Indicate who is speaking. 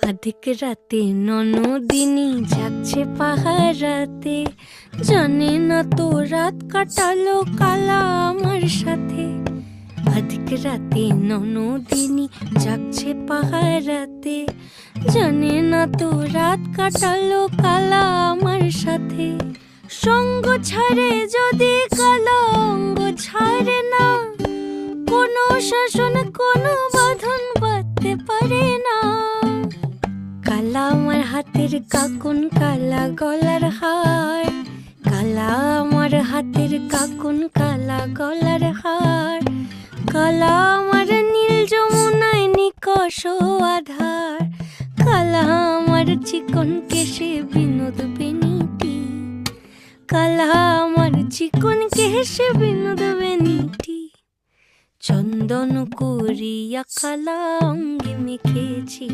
Speaker 1: আধিক রাতে ননদিনী যাচ্ছে পাহারাতে, জানে না তো রাত কাটালো কালা আমার সাথে। আধিক রাতে ননদিনী যাচ্ছে পাহারাতে, জানে না তো রাত কাটালো কালা আমার সাথে। সঙ্গ ছাড়ে যদি কালা অঙ্গ ছাড়ে না, কোনো শাসন কোনো বাঁধন বাঁধতে পারে না। কালা আমার হাতের কাকুন কালা গলার হার, কালা আমার হাতের কাকুন কালা গলার হার। কালা আমার নীল যমুনায় নিকষ আধার, কালা আমার চিকন কেশে বিনোদ বেনিটি, কালা আমার চিকন কেশে বিনোদ বেনিটি। চন্দন করিয়া কালা অঙ্গে মেখেছি